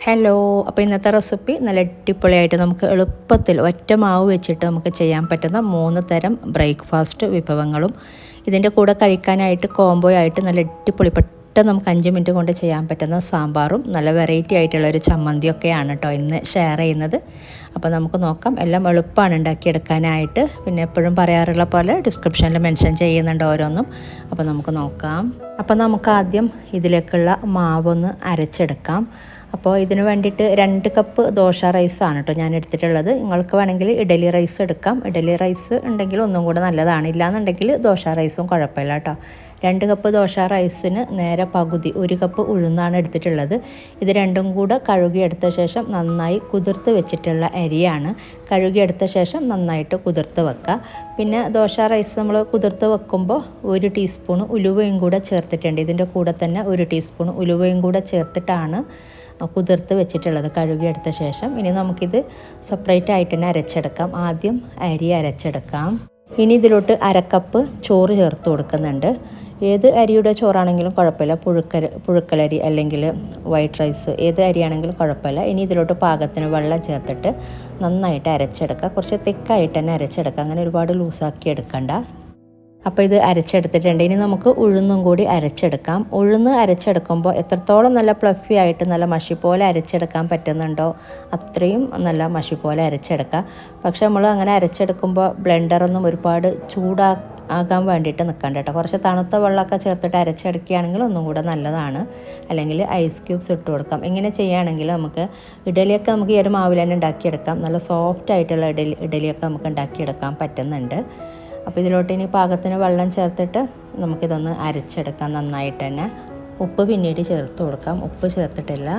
Hello, അപ്പോൾ ഇന്നത്തെ recipe നല്ല അടിപൊളിയായിട്ട് നമുക്ക് എളുപ്പത്തിൽ ഒറ്റ മാവ് വെച്ചിട്ട് നമുക്ക് ചെയ്യാൻ പറ്റുന്ന 3 തരം ബ്രേക്ക്ഫാസ്റ്റ് വിഭവങ്ങളും ഇതിൻ്റെ കൂടെ കഴിക്കാനായിട്ട് കോംബോ ആയിട്ട് നല്ല അടിപൊളി പെട്ടെന്ന് നമുക്ക് 5 മിനിറ്റ് കൊണ്ട് ചെയ്യാൻ പറ്റുന്ന സാമ്പാറും നല്ല വെറൈറ്റി ആയിട്ടുള്ളൊരു ചമ്മന്തിയൊക്കെയാണ് കേട്ടോ ഇന്ന് ഷെയർ ചെയ്യുന്നത്. അപ്പോൾ നമുക്ക് നോക്കാം. എല്ലാം എളുപ്പമാണ് ഉണ്ടാക്കിയെടുക്കാനായിട്ട്. പിന്നെ എപ്പോഴും പറയാറുള്ള പോലെ ഡിസ്ക്രിപ്ഷനിൽ മെൻഷൻ ചെയ്യുന്നുണ്ട് ഓരോന്നും. അപ്പോൾ നമുക്ക് നോക്കാം. അപ്പോൾ നമുക്ക് ആദ്യം ഇതിലേക്കുള്ള മാവൊന്ന് അരച്ചെടുക്കാം. അപ്പോൾ ഇതിന് വേണ്ടിയിട്ട് 2 കപ്പ് ദോശ റൈസാണ് കേട്ടോ ഞാൻ എടുത്തിട്ടുള്ളത്. നിങ്ങൾക്ക് വേണമെങ്കിൽ ഇഡലി റൈസ് എടുക്കാം. ഇഡലി റൈസ് ഉണ്ടെങ്കിൽ ഒന്നും കൂടെ നല്ലതാണ്. ഇല്ലാന്നുണ്ടെങ്കിൽ ദോശ റൈസും കുഴപ്പമില്ല കേട്ടോ. 2 കപ്പ് ദോശ റൈസിന് നേരെ പകുതി 1 കപ്പ് ഉഴുന്നാണ് എടുത്തിട്ടുള്ളത്. ഇത് രണ്ടും കൂടെ കഴുകിയെടുത്ത ശേഷം നന്നായി കുതിർത്ത് വെച്ചിട്ടുള്ള അരിയാണ്. കഴുകിയെടുത്ത ശേഷം നന്നായിട്ട് കുതിർത്ത് വെക്കുക. പിന്നെ ദോശ റൈസ് നമ്മൾ കുതിർത്ത് വെക്കുമ്പോൾ 1 ടീസ്പൂൺ ഉലുവയും കൂടെ ചേർത്തിട്ടുണ്ട്. ഇതിൻ്റെ കൂടെ തന്നെ 1 ടീസ്പൂൺ ഉലുവയും കൂടെ ചേർത്തിട്ടാണ് കുതിർത്ത് വെച്ചിട്ടുള്ളത് കഴുകിയെടുത്ത ശേഷം. ഇനി നമുക്കിത് സെപ്പറേറ്റ് ആയിട്ട് തന്നെ അരച്ചെടുക്കാം. ആദ്യം അരി അരച്ചെടുക്കാം. ഇനി ഇതിലോട്ട് 1/2 കപ്പ് ചോറ് ചേർത്ത് കൊടുക്കുന്നുണ്ട്. ഏത് അരിയുടെ ചോറാണെങ്കിലും കുഴപ്പമില്ല. പുഴുക്കലരി അല്ലെങ്കിൽ വൈറ്റ് റൈസ് ഏത് അരിയാണെങ്കിലും കുഴപ്പമില്ല. ഇനി ഇതിലോട്ട് പാകത്തിന് വെള്ളം ചേർത്തിട്ട് നന്നായിട്ട് അരച്ചെടുക്കുക. കുറച്ച് തിക്കായിട്ട് തന്നെ അരച്ചെടുക്കുക. അങ്ങനെ ഒരുപാട് ലൂസാക്കി എടുക്കണ്ട. അപ്പോൾ ഇത് അരച്ചെടുത്തിട്ടുണ്ട്. ഇനി നമുക്ക് ഉഴുന്നും കൂടി അരച്ചെടുക്കാം. ഉഴുന്ന് അരച്ചെടുക്കുമ്പോൾ എത്രത്തോളം നല്ല ഫ്ലഫി ആയിട്ട് നല്ല മഷി പോലെ അരച്ചെടുക്കാൻ പറ്റുന്നുണ്ടോ അത്രയും നല്ല മഷി പോലെ അരച്ചെടുക്കുക. പക്ഷെ നമ്മൾ അങ്ങനെ അരച്ചെടുക്കുമ്പോൾ ബ്ലെൻഡറൊന്നും ഒരുപാട് ചൂടാകാൻ വേണ്ടിയിട്ട് നിൽക്കണ്ട കേട്ടോ. കുറച്ച് തണുത്ത വെള്ളമൊക്കെ ചേർത്തിട്ട് അരച്ചെടുക്കുകയാണെങ്കിൽ ഒന്നും കൂടെ നല്ലതാണ്. അല്ലെങ്കിൽ ഐസ് ക്യൂബ്സ് ഇട്ട് കൊടുക്കാം. ഇങ്ങനെ ചെയ്യുകയാണെങ്കിൽ നമുക്ക് ഇഡലിയൊക്കെ നമുക്ക് ഈ ഒരു മാവിൽ തന്നെ ഉണ്ടാക്കിയെടുക്കാം. നല്ല സോഫ്റ്റ് ആയിട്ടുള്ള ഇഡലിയൊക്കെ നമുക്ക് ഉണ്ടാക്കിയെടുക്കാൻ പറ്റുന്നുണ്ട്. അപ്പോൾ ഇതിലോട്ട് ഇനി പാകത്തിന് വെള്ളം ചേർത്തിട്ട് നമുക്കിതൊന്ന് അരച്ചെടുക്കാം നന്നായിട്ട് തന്നെ. ഉപ്പ് പിന്നീട് ചേർത്ത് കൊടുക്കാം. ഉപ്പ് ചേർത്തിട്ടില്ല.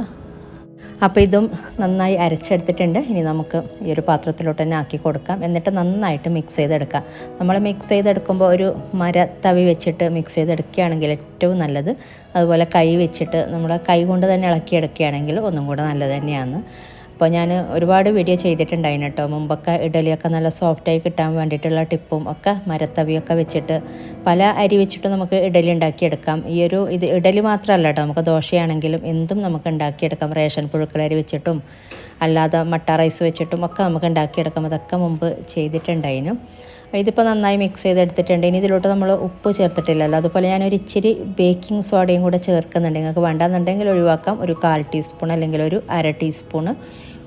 അപ്പോൾ ഇതും നന്നായി അരച്ചെടുത്തിട്ടുണ്ട്. ഇനി നമുക്ക് ഈ ഒരു പാത്രത്തിലോട്ട് തന്നെ ആക്കി കൊടുക്കാം. എന്നിട്ട് നന്നായിട്ട് മിക്സ് ചെയ്തെടുക്കാം. നമ്മൾ മിക്സ് ചെയ്തെടുക്കുമ്പോൾ ഒരു മരത്തവി വെച്ചിട്ട് മിക്സ് ചെയ്തെടുക്കുകയാണെങ്കിൽ ഏറ്റവും നല്ലത്. അതുപോലെ കൈ വെച്ചിട്ട് നമ്മൾ കൈ കൊണ്ട് തന്നെ ഇളക്കിയെടുക്കുകയാണെങ്കിൽ ഒന്നും കൂടെ നല്ലത് തന്നെയാണ്. അപ്പോൾ ഞാൻ ഒരുപാട് വീഡിയോ ചെയ്തിട്ടുണ്ടായിരുന്നു കേട്ടോ. മുമ്പൊക്കെ ഇഡലിയൊക്കെ നല്ല സോഫ്റ്റായി കിട്ടാൻ വേണ്ടിയിട്ടുള്ള ടിപ്പും ഒക്കെ മരത്തവിയൊക്കെ വെച്ചിട്ട് പല അരി വെച്ചിട്ട് നമുക്ക് ഇഡലി ഉണ്ടാക്കിയെടുക്കാം. ഇത് ഇഡലി മാത്രമല്ല കേട്ടോ, നമുക്ക് ദോശയാണെങ്കിലും എന്തും നമുക്ക് ഉണ്ടാക്കിയെടുക്കാം. റേഷൻ പുഴുക്കലരി വെച്ചിട്ടും അല്ലാതെ മട്ട റൈസ് വെച്ചിട്ടും ഒക്കെ നമുക്ക് ഉണ്ടാക്കിയെടുക്കാം. അതൊക്കെ മുമ്പ് ചെയ്തിട്ടുണ്ടായിരുന്നു. ഇതിപ്പോൾ നന്നായി മിക്സ് ചെയ്തെടുത്തിട്ടുണ്ട്. ഇനി ഇതിലോട്ട് നമ്മൾ ഉപ്പ് ചേർത്തിട്ടില്ലല്ലോ. അതുപോലെ ഞാനൊരു ഇച്ചിരി ബേക്കിംഗ് സോഡയും കൂടെ ചേർക്കുന്നുണ്ട്. നിങ്ങൾക്ക് വേണ്ടെന്നുണ്ടെങ്കിൽ ഒഴിവാക്കാം. ഒരു 1/4 ടീസ്പൂൺ അല്ലെങ്കിൽ ഒരു 1/2 ടീസ്പൂണ്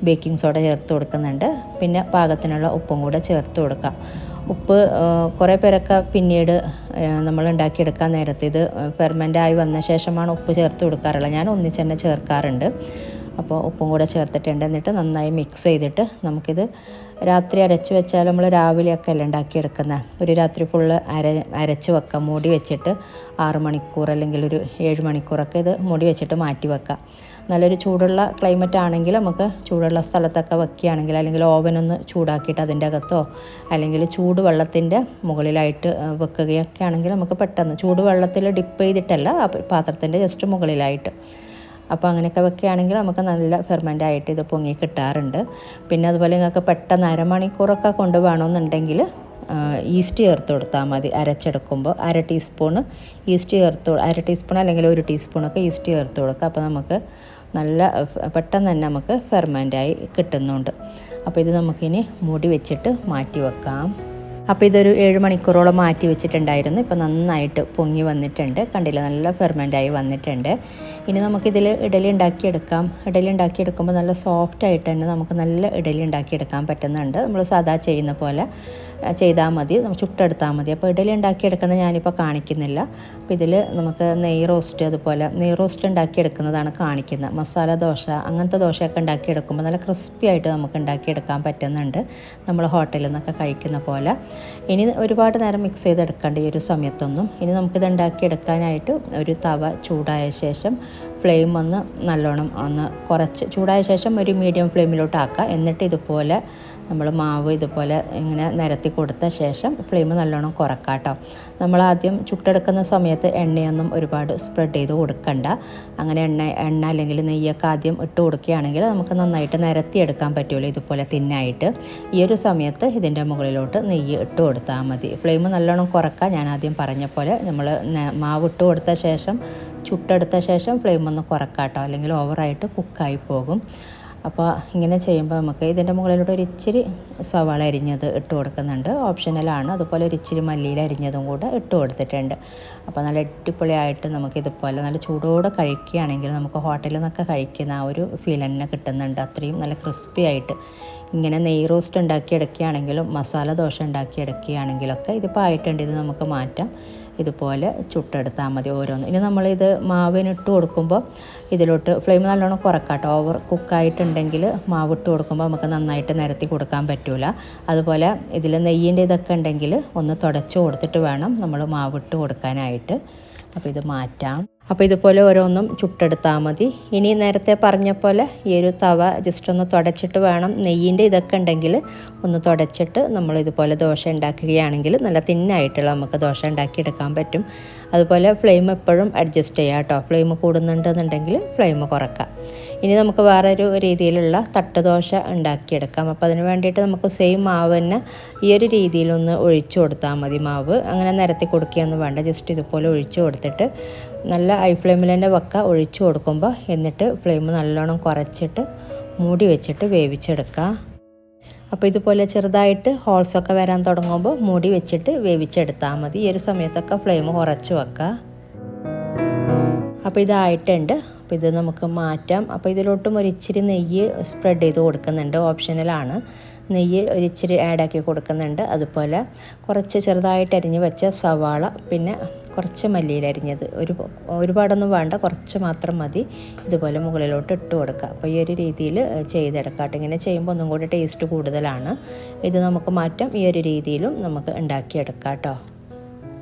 ബേക്കിംഗ് സോഡ ചേർത്ത് കൊടുക്കുന്നുണ്ട്. പിന്നെ പാകത്തിനുള്ള ഉപ്പും കൂടെ ചേർത്ത് കൊടുക്കാം. ഉപ്പ് കുറേ പേരൊക്കെ പിന്നീട് നമ്മൾ ഉണ്ടാക്കിയെടുക്കാൻ നേരത്തെ ഇത് ഫെർമെൻ്റായി വന്ന ശേഷമാണ് ഉപ്പ് ചേർത്ത് കൊടുക്കാറുള്ളത്. ഞാൻ ഒന്നിച്ച് തന്നെ ചേർക്കാറുണ്ട്. അപ്പോൾ ഉപ്പും കൂടെ ചേർത്തിട്ടുണ്ട്. എന്നിട്ട് നന്നായി മിക്സ് ചെയ്തിട്ട് നമുക്കിത് രാത്രി അരച്ച് വെച്ചാൽ നമ്മൾ രാവിലെയൊക്കെ അല്ല ഉണ്ടാക്കിയെടുക്കുന്നത്. ഒരു രാത്രി ഫുള്ള് അരച്ച് വെക്കാം. മൂടി വെച്ചിട്ട് 6 മണിക്കൂർ അല്ലെങ്കിൽ ഒരു 7 മണിക്കൂറൊക്കെ ഇത് മൂടി വെച്ചിട്ട് മാറ്റി വെക്കാം. നല്ലൊരു ചൂടുള്ള ക്ലൈമറ്റ് ആണെങ്കിൽ നമുക്ക് ചൂടുള്ള സ്ഥലത്തൊക്കെ വെക്കുകയാണെങ്കിൽ അല്ലെങ്കിൽ ഓവനൊന്ന് ചൂടാക്കിയിട്ട് അതിൻ്റെ അകത്തോ അല്ലെങ്കിൽ ചൂടുവെള്ളത്തിൻ്റെ മുകളിലായിട്ട് വെക്കുകയൊക്കെ ആണെങ്കിൽ നമുക്ക് പെട്ടെന്ന് ചൂടുവെള്ളത്തിൽ ഡിപ്പ് ചെയ്തിട്ടല്ല പാത്രത്തിൻ്റെ ജസ്റ്റ് മുകളിലായിട്ട്. അപ്പോൾ അങ്ങനെയൊക്കെ വെക്കുകയാണെങ്കിൽ നമുക്ക് നല്ല ഫെർമെൻ്റായിട്ട് ഇത് പൊങ്ങി കിട്ടാറുണ്ട്. പിന്നെ അതുപോലെ നിങ്ങൾക്ക് പെട്ടെന്ന് 1/2 മണിക്കൂറൊക്കെ കൊണ്ട് വേണമെന്നുണ്ടെങ്കിൽ ഈസ്റ്റ് ചേർത്ത് കൊടുത്താൽ മതി. അരച്ചെടുക്കുമ്പോൾ 1/2 ടീസ്പൂണ് ഈസ്റ്റ് 1/2 ടീസ്പൂൺ അല്ലെങ്കിൽ 1 ടീസ്പൂണൊക്കെ ഈസ്റ്റ് ചേർത്ത് കൊടുക്കുക. അപ്പോൾ നമുക്ക് നല്ല പെട്ടെന്ന് തന്നെ നമുക്ക് ഫെർമെൻ്റായി കിട്ടുന്നുണ്ട്. അപ്പോൾ ഇത് നമുക്കിനി മൂടി വെച്ചിട്ട് മാറ്റി വെക്കാം. അപ്പോൾ ഇതൊരു 7 മണിക്കൂറോളം മാറ്റി വെച്ചിട്ടുണ്ടായിരുന്നു. ഇപ്പോൾ നന്നായിട്ട് പൊങ്ങി വന്നിട്ടുണ്ട്. കണ്ടില്ല, നല്ല ഫെർമെൻ്റായി വന്നിട്ടുണ്ട്. ഇനി നമുക്കിതിൽ ഇഡലി ഉണ്ടാക്കിയെടുക്കാം. ഇഡലി ഉണ്ടാക്കിയെടുക്കുമ്പോൾ നല്ല സോഫ്റ്റായിട്ട് തന്നെ നമുക്ക് നല്ല ഇഡലി ഉണ്ടാക്കിയെടുക്കാൻ പറ്റുന്നുണ്ട്. നമ്മൾ സാധാ ചെയ്യുന്ന പോലെ ചെയ്താൽ മതി, ചുട്ടെടുത്താൽ മതി. അപ്പോൾ ഇഡലി ഉണ്ടാക്കിയെടുക്കുന്നത് ഞാനിപ്പോൾ കാണിക്കുന്നില്ല. അപ്പോൾ ഇതിൽ നമുക്ക് നെയ് റോസ്റ്റ് അതുപോലെ നെയ് റോസ്റ്റ് ഉണ്ടാക്കിയെടുക്കുന്നതാണ് കാണിക്കുന്നത്. മസാല ദോശ അങ്ങനത്തെ ദോശയൊക്കെ ഉണ്ടാക്കിയെടുക്കുമ്പോൾ നല്ല ക്രിസ്പി ആയിട്ട് നമുക്ക് ഉണ്ടാക്കിയെടുക്കാൻ പറ്റുന്നുണ്ട്, നമ്മൾ ഹോട്ടലിൽ നിന്നൊക്കെ കഴിക്കുന്ന പോലെ. ഇനി ഒരുപാട് നേരം മിക്സ് ചെയ്തെടുക്കേണ്ട ഈ ഒരു സമയത്തൊന്നും. ഇനി നമുക്കിത് ഉണ്ടാക്കിയെടുക്കാനായിട്ട് ഒരു തവ ചൂടായ ശേഷം ഫ്ലെയിം നല്ലോണം കുറച്ച് ചൂടായ ശേഷം ഒരു മീഡിയം ഫ്ലെയിമിലോട്ട് ആക്കുക. എന്നിട്ട് ഇതുപോലെ നമ്മൾ മാവ് ഇതുപോലെ ഇങ്ങനെ നിരത്തി കൊടുത്ത ശേഷം ഫ്ലെയിം നല്ലോണം കുറക്കാം കേട്ടോ. നമ്മളാദ്യം ചുട്ടെടുക്കുന്ന സമയത്ത് എണ്ണയൊന്നും ഒരുപാട് സ്പ്രെഡ് ചെയ്ത് കൊടുക്കണ്ട. അങ്ങനെ എണ്ണ അല്ലെങ്കിൽ നെയ്യൊക്കെ ആദ്യം ഇട്ട് കൊടുക്കുകയാണെങ്കിൽ നമുക്ക് നന്നായിട്ട് നിരത്തിയെടുക്കാൻ പറ്റുമല്ലോ ഇതുപോലെ തിന്നായിട്ട്. ഈ ഒരു സമയത്ത് ഇതിൻ്റെ മുകളിലോട്ട് നെയ്യ് ഇട്ട് കൊടുത്താൽ മതി. ഫ്ലെയിം നല്ലോണം കുറക്കാം. ഞാൻ ആദ്യം പറഞ്ഞ പോലെ നമ്മൾ മാവ് ഇട്ട് കൊടുത്ത ശേഷം ചുട്ടെടുത്ത ശേഷം ഫ്ലെയിം ഒന്ന് കുറക്കാം കേട്ടോ, അല്ലെങ്കിൽ ഓവറായിട്ട് കുക്കായി പോകും. അപ്പോൾ ഇങ്ങനെ ചെയ്യുമ്പോൾ നമുക്ക് ഇതിൻ്റെ മുകളിലോട്ട് ഒരു ഇച്ചിരി സവാള അരിഞ്ഞത് ഇട്ട് കൊടുക്കുന്നുണ്ട്, ഓപ്ഷണലാണ്. അതുപോലെ ഒരു ഇച്ചിരി മല്ലിയില അരിഞ്ഞതും കൂടെ ഇട്ട് കൊടുത്തിട്ടുണ്ട്. അപ്പോൾ നല്ല അടിപൊളിയായിട്ട് നമുക്ക് ഇതുപോലെ നല്ല ചൂടോടെ കഴിക്കുകയാണെങ്കിൽ നമുക്ക് ഹോട്ടലിൽ നിന്നൊക്കെ കഴിക്കുന്ന ആ ഒരു ഫീൽ തന്നെ കിട്ടുന്നുണ്ട്. അത്രയും നല്ല ക്രിസ്പി ആയിട്ട് ഇങ്ങനെ നെയ് റോസ്റ്റ് ഉണ്ടാക്കിയെടുക്കുകയാണെങ്കിലും മസാല ദോശ ഉണ്ടാക്കിയെടുക്കുകയാണെങ്കിലൊക്കെ ഇതിപ്പോൾ ആയിട്ടുണ്ട്. ഇത് നമുക്ക് മാറ്റാം. ഇതുപോലെ ചുട്ടെടുത്താൽ മതി ഓരോന്നും. ഇനി നമ്മളിത് മാവിനിട്ട് കൊടുക്കുമ്പോൾ ഇതിലോട്ട് ഫ്ലെയിം നല്ലോണം കുറക്കാട്ടോ. ഓവർ കുക്കായിട്ടുണ്ടെങ്കിൽ മാവിട്ട് കൊടുക്കുമ്പോൾ നമുക്ക് നന്നായിട്ട് നിരത്തി കൊടുക്കാൻ പറ്റില്ല. അതുപോലെ ഇതിൽ നെയ്യിൻ്റെ ഇതൊക്കെ ഉണ്ടെങ്കിൽ ഒന്ന് തുടച്ച് കൊടുത്തിട്ട് വേണം നമ്മൾ മാവിട്ട് കൊടുക്കാനായിട്ട്. അപ്പോൾ ഇത് മാറ്റാം. അപ്പോൾ ഇതുപോലെ ഓരോന്നും ചുട്ടെടുത്താൽ മതി. ഇനി നേരത്തെ പറഞ്ഞ പോലെ ഈ ഒരു തവ ജസ്റ്റ് ഒന്ന് തുടച്ചിട്ട് വേണം, നെയ്യിൻ്റെ ഇതൊക്കെ ഉണ്ടെങ്കിൽ ഒന്ന് തുടച്ചിട്ട് നമ്മൾ ഇതുപോലെ ദോശ ഉണ്ടാക്കുകയാണെങ്കിൽ നല്ല തിന്നായിട്ടുള്ള നമുക്ക് ദോശ ഉണ്ടാക്കിയെടുക്കാൻ പറ്റും. അതുപോലെ ഫ്ലെയിം എപ്പോഴും അഡ്ജസ്റ്റ് ചെയ്യാം കേട്ടോ. ഫ്ലെയിം കൂടുന്നുണ്ടെന്നുണ്ടെങ്കിൽ ഫ്ലെയിം കുറക്കാം. ഇനി നമുക്ക് വേറൊരു രീതിയിലുള്ള തട്ടുദോശ ഉണ്ടാക്കിയെടുക്കാം. അപ്പോൾ അതിന് വേണ്ടിയിട്ട് നമുക്ക് സെയിം മാവ് തന്നെ ഈ ഒരു രീതിയിലൊന്ന് ഒഴിച്ചു കൊടുത്താൽ മതി. മാവ് അങ്ങനെ നിരത്തി കൊടുക്കുകയൊന്നും വേണ്ട, ജസ്റ്റ് ഇതുപോലെ ഒഴിച്ചു കൊടുത്തിട്ട് നല്ല ഹൈ ഫ്ലെയിമിൽ തന്നെ വെക്കുക ഒഴിച്ചു കൊടുക്കുമ്പോൾ. എന്നിട്ട് ഫ്ലെയിം നല്ലോണം കുറച്ചിട്ട് മൂടി വെച്ചിട്ട് വേവിച്ചെടുക്കുക. അപ്പോൾ ഇതുപോലെ ചെറുതായിട്ട് ഹോൾസൊക്കെ വരാൻ തുടങ്ങുമ്പോൾ മൂടി വെച്ചിട്ട് വേവിച്ചെടുത്താൽ മതി. ഈ ഒരു സമയത്തൊക്കെ ഫ്ലെയിം കുറച്ച് വെക്കുക. അപ്പോൾ ഇതായിട്ടുണ്ട്. അപ്പോൾ ഇത് നമുക്ക് മാറ്റാം. അപ്പോൾ ഇതിലോട്ടും ഒരു ഇച്ചിരി നെയ്യ് സ്പ്രെഡ് ചെയ്ത് കൊടുക്കുന്നുണ്ട്, ഓപ്ഷണലാണ്. നെയ്യ് ഒരിച്ചിരി ആഡാക്കി കൊടുക്കുന്നുണ്ട്. അതുപോലെ കുറച്ച് ചെറുതായിട്ട് അരിഞ്ഞ് വെച്ച സവാള, പിന്നെ കുറച്ച് മല്ലിയില അരിഞ്ഞത്, ഒരുപാടൊന്നും വേണ്ട, കുറച്ച് മാത്രം മതി. ഇതുപോലെ മുകളിലോട്ട് ഇട്ട് കൊടുക്കുക. അപ്പോൾ ഈ ഒരു രീതിയിൽ ചെയ്തെടുക്കാം. ഇങ്ങനെ ചെയ്യുമ്പോൾ ഒന്നും കൂടി ടേസ്റ്റ് കൂടുതലാണ്. ഇത് നമുക്ക് മാറ്റാം. ഈ ഒരു രീതിയിലും നമുക്ക് ഉണ്ടാക്കിയെടുക്കാം കേട്ടോ.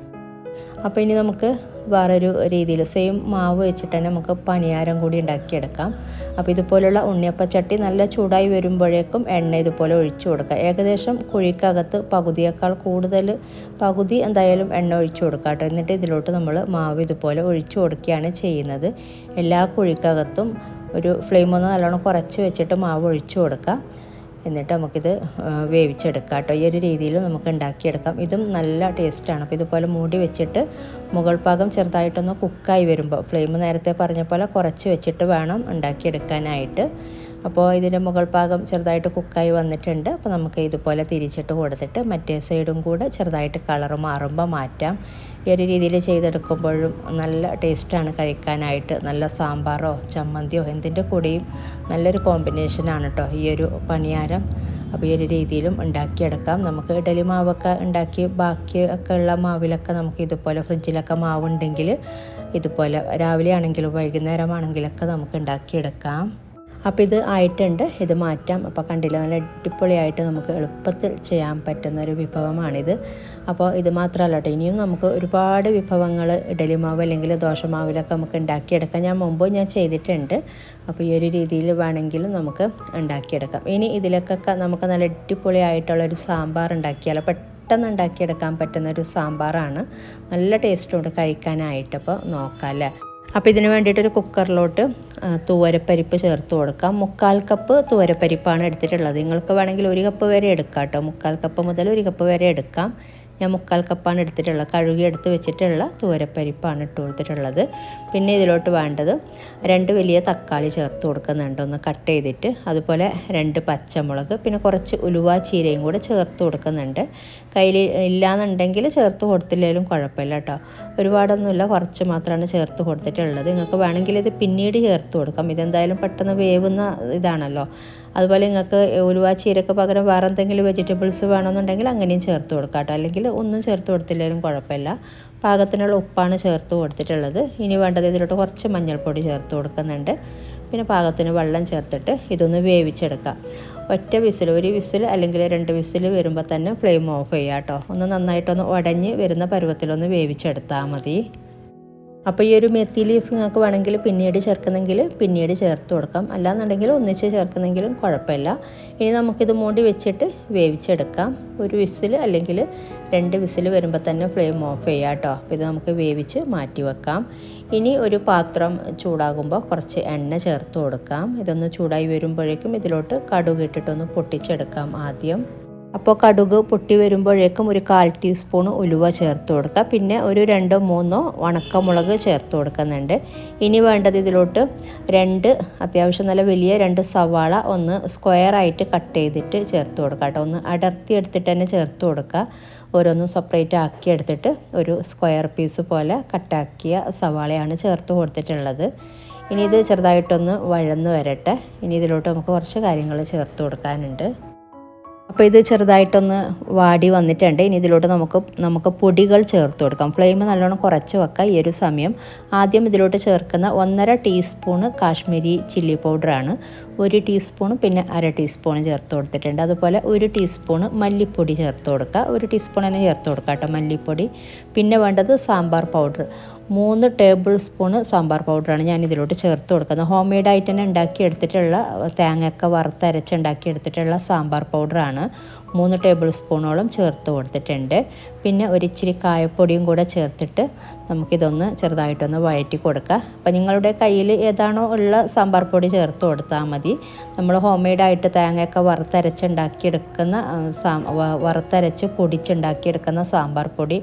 അപ്പോൾ ഇനി നമുക്ക് വേറൊരു രീതിയിൽ സെയിം മാവ് വെച്ചിട്ട് തന്നെ നമുക്ക് പണിയാരം കൂടി ഉണ്ടാക്കിയെടുക്കാം. അപ്പോൾ ഇതുപോലുള്ള ഉണ്ണിയപ്പച്ചട്ടി നല്ല ചൂടായി വരുമ്പോഴേക്കും എണ്ണ ഇതുപോലെ ഒഴിച്ചു കൊടുക്കുക. ഏകദേശം കുഴിക്കകത്ത് പകുതിയേക്കാൾ കൂടുതൽ, പകുതി എന്തായാലും എണ്ണ ഒഴിച്ചു കൊടുക്കുക കേട്ടോ. എന്നിട്ട് ഇതിലോട്ട് നമ്മൾ മാവ് ഇതുപോലെ ഒഴിച്ചു കൊടുക്കുകയാണ് ചെയ്യുന്നത്. എല്ലാ കുഴിക്കകത്തും ഒരു ഫ്ലെയിം ഒന്ന് നല്ലോണം കുറച്ച് വെച്ചിട്ട് മാവ് ഒഴിച്ചു കൊടുക്കുക. എന്നിട്ട് നമുക്കിത് വേവിച്ചെടുക്കാം കേട്ടോ. ഈ ഒരു രീതിയിൽ നമുക്ക് ഉണ്ടാക്കിയെടുക്കാം. ഇതും നല്ല ടേസ്റ്റാണ്. അപ്പോൾ ഇതുപോലെ മൂടി വെച്ചിട്ട് മുകൾ ഭാഗം ചെറുതായിട്ടൊന്ന് കുക്കായി വരുമ്പോൾ ഫ്ലെയിം നേരത്തെ പറഞ്ഞ പോലെ കുറച്ച് വെച്ചിട്ട് വേണം ഉണ്ടാക്കിയെടുക്കാനായിട്ട്. അപ്പോൾ ഇതിൻ്റെ മുകൾ ഭാഗം ചെറുതായിട്ട് കുക്കായി വന്നിട്ടുണ്ട്. അപ്പോൾ നമുക്ക് ഇതുപോലെ തിരിച്ചിട്ട് കൊടുത്തിട്ട് മറ്റേ സൈഡും കൂടെ ചെറുതായിട്ട് കളറ് മാറുമ്പോൾ മാറ്റാം. ഈ ഒരു രീതിയിൽ ചെയ്തെടുക്കുമ്പോഴും നല്ല ടേസ്റ്റാണ് കഴിക്കാനായിട്ട്. നല്ല സാമ്പാറോ ചമ്മന്തിയോ എന്തിൻ്റെ കൂടെയും നല്ലൊരു കോമ്പിനേഷനാണ് കേട്ടോ ഈ ഒരു പണിയാരം. അപ്പോൾ ഈ ഒരു രീതിയിലും ഉണ്ടാക്കിയെടുക്കാം. നമുക്ക് ഇഡലി മാവൊക്കെ ഉണ്ടാക്കി ബാക്കിയൊക്കെ ഉള്ള മാവിലൊക്കെ നമുക്ക് ഇതുപോലെ ഫ്രിഡ്ജിലൊക്കെ മാവുണ്ടെങ്കിൽ ഇതുപോലെ രാവിലെ ആണെങ്കിലും വൈകുന്നേരമാണെങ്കിലൊക്കെ നമുക്ക് ഉണ്ടാക്കിയെടുക്കാം. അപ്പോൾ ഇത് ആയിട്ടുണ്ട്. ഇത് മാറ്റാം. അപ്പോൾ കണ്ടില്ല, നല്ല അടിപൊളിയായിട്ട് നമുക്ക് എളുപ്പത്തിൽ ചെയ്യാൻ പറ്റുന്ന ഒരു വിഭവമാണിത്. അപ്പോൾ ഇത് മാത്രമല്ല കേട്ടോ, ഇനിയും നമുക്ക് ഒരുപാട് വിഭവങ്ങൾ ഇഡലി മാവ് അല്ലെങ്കിൽ ദോശമാവിലൊക്കെ നമുക്ക് ഉണ്ടാക്കിയെടുക്കാം. ഞാൻ ചെയ്തിട്ടുണ്ട്. അപ്പോൾ ഈ ഒരു രീതിയിൽ വേണമെങ്കിലും നമുക്ക് ഉണ്ടാക്കിയെടുക്കാം. ഇനി ഇതിലൊക്കെ നമുക്ക് നല്ല അടിപൊളിയായിട്ടുള്ളൊരു സാമ്പാർ ഉണ്ടാക്കിയാലോ, പെട്ടെന്ന് ഉണ്ടാക്കിയെടുക്കാൻ പറ്റുന്നൊരു സാമ്പാറാണ്. നല്ല ടേസ്റ്റുണ്ട് കഴിക്കാനായിട്ട്. അപ്പോൾ നോക്കാം അല്ലേ. അപ്പോൾ ഇതിന് വേണ്ടിയിട്ടൊരു കുക്കറിലോട്ട് തുവരപ്പരിപ്പ് ചേർത്ത് കൊടുക്കാം. 3/4 കപ്പ് തുവരപ്പരിപ്പാണ് എടുത്തിട്ടുള്ളത്. നിങ്ങൾക്ക് വേണമെങ്കിൽ 1 കപ്പ് വരെ എടുക്കാം കേട്ടോ. 3/4 കപ്പ് മുതൽ 1 കപ്പ് വരെ എടുക്കാം. ഞാൻ 3/4 കപ്പാണ് എടുത്തിട്ടുള്ളത്. കഴുകി എടുത്ത് വെച്ചിട്ടുള്ള തുവരപ്പരിപ്പാണ് ഇട്ട് കൊടുത്തിട്ടുള്ളത്. പിന്നെ ഇതിലോട്ട് വേണ്ടത് 2 വലിയ തക്കാളി ചേർത്ത് കൊടുക്കുന്നുണ്ട്, ഒന്ന് കട്ട് ചെയ്തിട്ട്. അതുപോലെ 2 പച്ചമുളക്, പിന്നെ കുറച്ച് ഉലുവ ചീരയും കൂടെ ചേർത്ത് കൊടുക്കുന്നുണ്ട്. കയ്യിൽ ഇല്ലയെന്നുണ്ടെങ്കിൽ ചേർത്ത് കൊടുത്തില്ലെങ്കിലും കുഴപ്പമില്ല കേട്ടോ. ഒരുപാടൊന്നുമില്ല, കുറച്ച് മാത്രമാണ് ചേർത്ത് കൊടുത്തിട്ടുള്ളത്. നിങ്ങൾക്ക് വേണമെങ്കിൽ ഇത് പിന്നീട് ചേർത്ത് കൊടുക്കാം. ഇതെന്തായാലും പെട്ടെന്ന് വേവുന്ന ഇതാണല്ലോ. അതുപോലെ നിങ്ങൾക്ക് ഉലുവ ചീരക്ക് പകരം വേറെ എന്തെങ്കിലും വെജിറ്റബിൾസ് വേണമെന്നുണ്ടെങ്കിൽ അങ്ങനെയും ചേർത്ത് കൊടുക്കാം കേട്ടോ. അല്ലെങ്കിൽ ഒന്നും ചേർത്ത് കൊടുത്തില്ലെങ്കിലും കുഴപ്പമില്ല. പാകത്തിനുള്ള ഉപ്പാണ് ചേർത്ത് കൊടുത്തിട്ടുള്ളത്. ഇനി വേണ്ടത് ഇതിലോട്ട് കുറച്ച് മഞ്ഞൾപ്പൊടി ചേർത്ത് കൊടുക്കുന്നുണ്ട്. പിന്നെ പാകത്തിന് വെള്ളം ചേർത്തിട്ട് ഇതൊന്ന് വേവിച്ചെടുക്കാം. ഒറ്റ വിസിൽ, 1 വിസിൽ അല്ലെങ്കിൽ 2 വിസിൽ വരുമ്പോൾ തന്നെ ഫ്ലെയിം ഓഫ് ചെയ്യാം കേട്ടോ. ഒന്ന് നന്നായിട്ടൊന്ന് ഉടഞ്ഞ് വരുന്ന പരുവത്തിലൊന്ന് വേവിച്ചെടുത്താൽ മതി. അപ്പോൾ ഈ ഒരു മെത്തി ലീഫ് നിങ്ങൾക്ക് വേണമെങ്കിൽ പിന്നീട് ചേർക്കുന്നെങ്കിൽ പിന്നീട് ചേർത്ത് കൊടുക്കാം, അല്ലാന്നുണ്ടെങ്കിൽ ഒന്നിച്ച് ചേർക്കുന്നെങ്കിലും കുഴപ്പമില്ല. ഇനി നമുക്കിത് മൂടി വെച്ചിട്ട് വേവിച്ചെടുക്കാം. ഒരു വിസിൽ അല്ലെങ്കിൽ 2 വിസിൽ വരുമ്പോൾ തന്നെ ഫ്ലെയിം ഓഫ് ചെയ്യാം കേട്ടോ. അപ്പോൾ ഇത് നമുക്ക് വേവിച്ച് മാറ്റി വെക്കാം. ഇനി ഒരു പാത്രം ചൂടാകുമ്പോൾ കുറച്ച് എണ്ണ ചേർത്ത് കൊടുക്കാം. ഇതൊന്ന് ചൂടായി വരുമ്പോഴേക്കും ഇതിലോട്ട് കടുക് ഇട്ടിട്ടൊന്ന് പൊട്ടിച്ചെടുക്കാം ആദ്യം. അപ്പോൾ കടുക് പൊട്ടി വരുമ്പോഴേക്കും ഒരു 1/4 ടീസ്പൂൺ ഉലുവ ചേർത്ത് കൊടുക്കുക. പിന്നെ ഒരു 2-3 ഉണക്കമുളക് ചേർത്ത് കൊടുക്കുന്നുണ്ട്. ഇനി വേണ്ടത് ഇതിലോട്ട് 2 അത്യാവശ്യം നല്ല വലിയ 2 സവാള ഒന്ന് സ്ക്വയറായിട്ട് കട്ട് ചെയ്തിട്ട് ചേർത്ത് കൊടുക്കുക കേട്ടോ. ഒന്ന് അടർത്തി എടുത്തിട്ട് തന്നെ ചേർത്ത് കൊടുക്കുക. ഓരോന്നും സെപ്പറേറ്റ് ആക്കി എടുത്തിട്ട് ഒരു സ്ക്വയർ പീസ് പോലെ കട്ടാക്കിയ സവാളയാണ് ചേർത്ത് കൊടുത്തിട്ടുള്ളത്. ഇനി ഇത് ചെറുതായിട്ടൊന്ന് വഴന്ന് വരട്ടെ. ഇനി ഇതിലോട്ട് നമുക്ക് കുറച്ച് കാര്യങ്ങൾ ചേർത്ത് കൊടുക്കാനുണ്ട്. അപ്പോൾ ഇത് ചെറുതായിട്ടൊന്ന് വാടി വന്നിട്ടുണ്ട്. ഇനി ഇതിലോട്ട് നമുക്ക് പൊടികൾ ചേർത്ത് കൊടുക്കാം. ഫ്ലെയിം നല്ലോണം കുറച്ച് വെക്കാം ഈ ഒരു സമയം. ആദ്യം ഇതിലോട്ട് ചേർക്കുന്ന 1.5 ടീസ്പൂണ് കാശ്മീരി ചില്ലി പൗഡറാണ്. 1 ടീസ്പൂൺ പിന്നെ 1/2 ടീസ്പൂൺ ചേർത്ത് കൊടുത്തിട്ടുണ്ട്. അതുപോലെ 1 ടീസ്പൂൺ മല്ലിപ്പൊടി ചേർത്ത് കൊടുക്കുക. 1 ടീസ്പൂൺ തന്നെ ചേർത്ത് കൊടുക്കുക കേട്ടോ മല്ലിപ്പൊടി. പിന്നെ വേണ്ടത് sambar powder 3 table spoon sambar പൗഡറാണ് ഞാൻ ഇതിലോട്ട് ചേർത്ത് കൊടുക്കുന്നത്. ഹോം മെയ്ഡായിട്ട് തന്നെ ഉണ്ടാക്കിയെടുത്തിട്ടുള്ള തേങ്ങയൊക്കെ വറുത്തരച്ചുണ്ടാക്കിയെടുത്തിട്ടുള്ള സാമ്പാർ പൗഡറാണ്. 3 ടേബിൾ സ്പൂണോളം ചേർത്ത് കൊടുത്തിട്ടുണ്ട്. പിന്നെ ഒരിച്ചിരി കായപ്പൊടിയും കൂടെ ചേർത്തിട്ട് നമുക്കിതൊന്ന് ചെറുതായിട്ടൊന്ന് വഴറ്റി കൊടുക്കുക. അപ്പോൾ നിങ്ങളുടെ കയ്യിൽ ഏതാണോ ഉള്ള സാമ്പാർ പൊടി ചേർത്ത് കൊടുത്താൽ മതി. നമ്മൾ ഹോം മെയ്ഡായിട്ട് തേങ്ങയൊക്കെ വറുത്തരച്ച് പൊടിച്ചുണ്ടാക്കിയെടുക്കുന്ന സാമ്പാർ പൊടി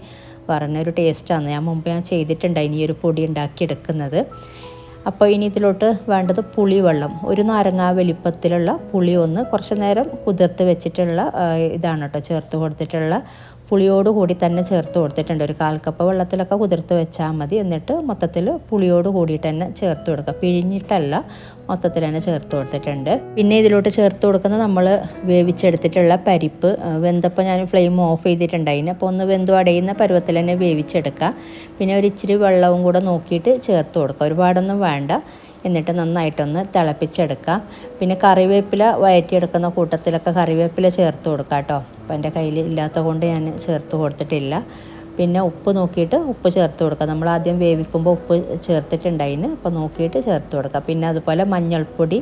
പറഞ്ഞൊരു ടേസ്റ്റാണ്. ഞാൻ ചെയ്തിട്ടുണ്ടായി ഈ ഒരു പൊടി ഉണ്ടാക്കിയെടുക്കുന്നത്. അപ്പോൾ ഇനി ഇതിലോട്ട് വേണ്ടത് പുളിവെള്ളം, 1 നാരങ്ങ വലിപ്പത്തിലുള്ള പുളി ഒന്ന് കുറച്ച് നേരം കുതിർത്ത് വെച്ചിട്ടുള്ള ഇതാണ് കേട്ടോ ചേർത്ത് കൊടുത്തിട്ടുള്ള. പുളിയോട് കൂടി തന്നെ ചേർത്ത് കൊടുത്തിട്ടുണ്ട്. ഒരു 1/4 കപ്പ് വെള്ളത്തിലൊക്കെ കുതിർത്ത് വെച്ചാൽ മതി. എന്നിട്ട് മൊത്തത്തിൽ പുളിയോട് കൂടിയിട്ട് തന്നെ ചേർത്ത് കൊടുക്കുക, പിഴിഞ്ഞിട്ടല്ല, മൊത്തത്തിൽ തന്നെ ചേർത്ത് കൊടുത്തിട്ടുണ്ട്. പിന്നെ ഇതിലോട്ട് ചേർത്ത് കൊടുക്കുന്നത് നമ്മൾ വേവിച്ചെടുത്തിട്ടുള്ള പരിപ്പ്. വെന്തപ്പോൾ ഞാൻ ഫ്ലെയിം ഓഫ് ചെയ്തിട്ടുണ്ടായിന്. അപ്പോൾ ഒന്ന് വെന്തു അടയുന്ന പരുവത്തിൽ തന്നെ വേവിച്ചെടുക്കുക. പിന്നെ ഒരു ഇച്ചിരി വെള്ളവും കൂടെ നോക്കിയിട്ട് ചേർത്ത് കൊടുക്കുക, ഒരുപാടൊന്നും വേണ്ട. എന്നിട്ട് നന്നായിട്ടൊന്ന് തിളപ്പിച്ചെടുക്കുക. പിന്നെ കറിവേപ്പില വഴറ്റിയെടുക്കുന്ന കൂട്ടത്തിലൊക്കെ കറിവേപ്പില ചേർത്ത് കൊടുക്കുക കേട്ടോ. അപ്പോൾ എൻ്റെ കയ്യിൽ ഇല്ലാത്ത കൊണ്ട് ഞാൻ ചേർത്ത് കൊടുത്തിട്ടില്ല. പിന്നെ ഉപ്പ് നോക്കിയിട്ട് ഉപ്പ് ചേർത്ത് കൊടുക്കുക. നമ്മൾ ആദ്യം വേവിക്കുമ്പോൾ ഉപ്പ് ചേർത്തിട്ടുണ്ടായിന്, അപ്പോൾ നോക്കിയിട്ട് ചേർത്ത് കൊടുക്കുക. പിന്നെ അതുപോലെ മഞ്ഞൾപ്പൊടി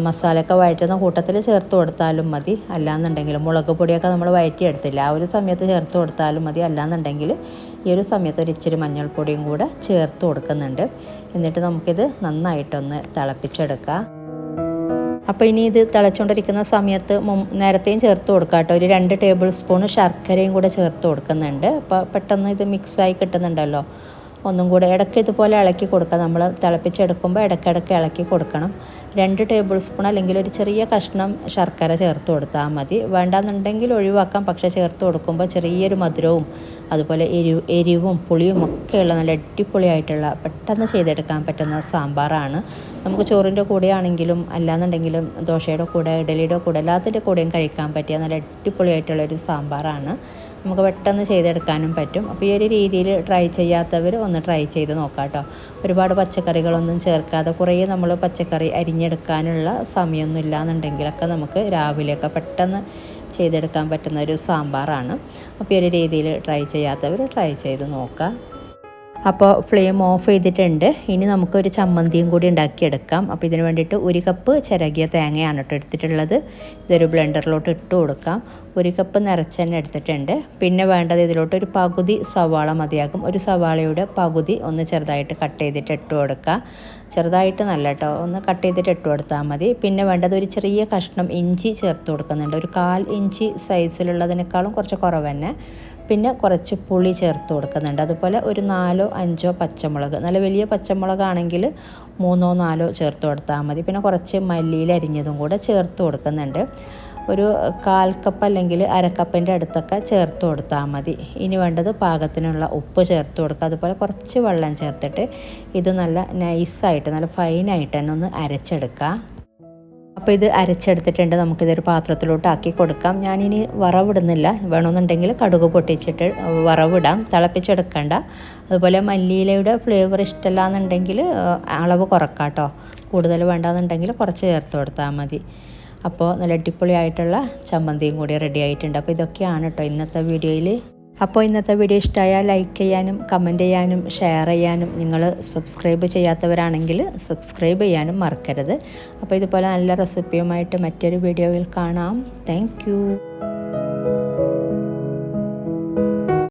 മസാലയൊക്കെ വഴറ്റുന്ന കൂട്ടത്തിൽ ചേർത്ത് കൊടുത്താലും മതി. അല്ലാന്നുണ്ടെങ്കിൽ മുളക് പൊടിയൊക്കെ നമ്മൾ വഴറ്റിയെടുത്തില്ല, ആ ഒരു സമയത്ത് ചേർത്ത് കൊടുത്താലും മതി. അല്ലാന്നുണ്ടെങ്കിൽ ഈ ഒരു സമയത്ത് ഒരു ഇച്ചിരി മഞ്ഞൾപ്പൊടിയും കൂടെ ചേർത്ത് കൊടുക്കുന്നുണ്ട്. എന്നിട്ട് നമുക്കിത് നന്നായിട്ടൊന്ന് തിളപ്പിച്ചെടുക്കാം. അപ്പോൾ ഇനി ഇത് തിളച്ചുകൊണ്ടിരിക്കുന്ന സമയത്ത് നേരത്തെയും ചേർത്ത് കൊടുക്കാം കേട്ടോ. ഒരു 2 ടേബിൾ സ്പൂൺ ശർക്കരയും കൂടെ ചേർത്ത് കൊടുക്കുന്നുണ്ട്. അപ്പോൾ പെട്ടെന്ന് ഇത് മിക്സായി കിട്ടുന്നുണ്ടല്ലോ. ഒന്നും കൂടെ ഇടയ്ക്ക് ഇതുപോലെ ഇളക്കി കൊടുക്കുക. നമ്മൾ തിളപ്പിച്ചെടുക്കുമ്പോൾ ഇടയ്ക്കിടയ്ക്ക് ഇളക്കി കൊടുക്കണം. 2 ടേബിൾ സ്പൂൺ അല്ലെങ്കിൽ ഒരു ചെറിയ കഷ്ണം ശർക്കര ചേർത്ത് കൊടുത്താൽ മതി. വേണ്ടാന്നുണ്ടെങ്കിൽ ഒഴിവാക്കാം. പക്ഷേ ചേർത്ത് കൊടുക്കുമ്പോൾ ചെറിയൊരു മധുരവും അതുപോലെ എരിവും പുളിയും ഒക്കെയുള്ള നല്ല അടിപൊളിയായിട്ടുള്ള പെട്ടെന്ന് ചെയ്തെടുക്കാൻ പറ്റുന്ന സാമ്പാറാണ്. നമുക്ക് ചോറിൻ്റെ കൂടെ ആണെങ്കിലും അല്ലാന്നുണ്ടെങ്കിലും ദോശയുടെ കൂടെ ഇഡലിയുടെ കൂടെ എല്ലാത്തിൻ്റെ കൂടെയും കഴിക്കാൻ പറ്റിയ നല്ല അടിപൊളിയായിട്ടുള്ളൊരു സാമ്പാറാണ്. നമുക്ക് പെട്ടെന്ന് ചെയ്തെടുക്കാനും പറ്റും. അപ്പോൾ ഈ ഒരു രീതിയിൽ ട്രൈ ചെയ്യാത്തവർ ഒന്ന് ട്രൈ ചെയ്ത് നോക്കാം കേട്ടോ. ഒരുപാട് പച്ചക്കറികളൊന്നും ചേർക്കാതെ കുറേ നമ്മൾ പച്ചക്കറി അരിഞ്ഞെടുക്കാനുള്ള സമയമൊന്നും ഇല്ലാന്നുണ്ടെങ്കിലൊക്കെ നമുക്ക് രാവിലെയൊക്കെ പെട്ടെന്ന് ചെയ്തെടുക്കാൻ പറ്റുന്ന ഒരു സാമ്പാറാണ്. അപ്പോൾ ഈ ഒരു രീതിയിൽ ട്രൈ ചെയ്യാത്തവർ ട്രൈ ചെയ്ത് നോക്കുക. അപ്പോൾ ഫ്ലെയിം ഓഫ് ചെയ്തിട്ടുണ്ട്. ഇനി നമുക്കൊരു ചമ്മന്തിയും കൂടി ഉണ്ടാക്കിയെടുക്കാം. അപ്പോൾ ഇതിന് വേണ്ടിയിട്ട് 1 കപ്പ് ചിരകിയ തേങ്ങയാണ് കേട്ടോ എടുത്തിട്ടുള്ളത്. ഇതൊരു ബ്ലെൻഡറിലോട്ട് ഇട്ട് കൊടുക്കാം. 1 കപ്പ് നിറച്ചെണ്ണ എടുത്തിട്ടുണ്ട്. പിന്നെ വേണ്ടത് ഇതിലോട്ട് ഒരു പകുതി സവാള മതിയാകും. ഒരു സവാളയുടെ പകുതി ഒന്ന് ചെറുതായിട്ട് കട്ട് ചെയ്തിട്ട് ഇട്ട് കൊടുക്കുക. ചെറുതായിട്ട് നല്ല കേട്ടോ, ഒന്ന് കട്ട് ചെയ്തിട്ട് ഇട്ട് കൊടുത്താൽ മതി. പിന്നെ വേണ്ടത് ഒരു ചെറിയ കഷ്ണം ഇഞ്ചി ചേർത്ത് കൊടുക്കുന്നുണ്ട്. ഒരു 1/4 ഇഞ്ച് സൈസിലുള്ളതിനേക്കാളും കുറച്ച് കുറവ് തന്നെ. പിന്നെ കുറച്ച് പുളി ചേർത്ത് കൊടുക്കുന്നുണ്ട്. അതുപോലെ ഒരു 4-5 പച്ചമുളക്, നല്ല വലിയ പച്ചമുളകാണെങ്കിൽ 3-4 ചേർത്ത് കൊടുത്താൽ മതി. പിന്നെ കുറച്ച് മല്ലിയിൽ അരിഞ്ഞതും കൂടെ ചേർത്ത് കൊടുക്കുന്നുണ്ട്. ഒരു 1/4 കപ്പ് അല്ലെങ്കിൽ 1/2 കപ്പിൻ്റെ അടുത്തൊക്കെ ചേർത്ത് കൊടുത്താൽ മതി. ഇനി വേണ്ടത് പാകത്തിനുള്ള ഉപ്പ് ചേർത്ത് കൊടുക്കുക. അതുപോലെ കുറച്ച് വെള്ളം ചേർത്തിട്ട് ഇത് നല്ല നൈസായിട്ട് നല്ല ഫൈനായിട്ട് തന്നെ ഒന്ന് അരച്ചെടുക്കുക. അപ്പോൾ ഇത് അരച്ചെടുത്തിട്ടുണ്ട്. നമുക്കിതൊരു പാത്രത്തിലോട്ട് ആക്കി കൊടുക്കാം. ഞാനിനി വറവിടുന്നില്ല. വേണമെന്നുണ്ടെങ്കിൽ കടുക് പൊട്ടിച്ചിട്ട് വറവിടാം, തിളപ്പിച്ചെടുക്കണ്ട. അതുപോലെ മല്ലിയിലയുടെ ഫ്ലേവർ ഇഷ്ടമല്ല എന്നുണ്ടെങ്കിൽ അളവ് കുറക്കാം കേട്ടോ. കൂടുതൽ വേണ്ടാന്നുണ്ടെങ്കിൽ കുറച്ച് ചേർത്ത് കൊടുത്താൽ മതി. അപ്പോൾ നല്ല അടിപൊളിയായിട്ടുള്ള ചമ്മന്തിയും കൂടി റെഡി ആയിട്ടുണ്ട്. അപ്പോൾ ഇതൊക്കെയാണ് കേട്ടോ ഇന്നത്തെ വീഡിയോയിൽ അപ്പോൾ ഇന്നത്തെ വീഡിയോ ഇഷ്ടമായാൽ ലൈക്ക് ചെയ്യാനും കമൻറ്റ് ചെയ്യാനും ഷെയർ ചെയ്യാനും നിങ്ങൾ സബ്സ്ക്രൈബ് ചെയ്യാത്തവരാണെങ്കിൽ സബ്സ്ക്രൈബ് ചെയ്യാനും മറക്കരുത്. അപ്പോൾ ഇതുപോലെ നല്ല റെസിപ്പിയുമായിട്ട് മറ്റൊരു വീഡിയോയിൽ കാണാം. താങ്ക്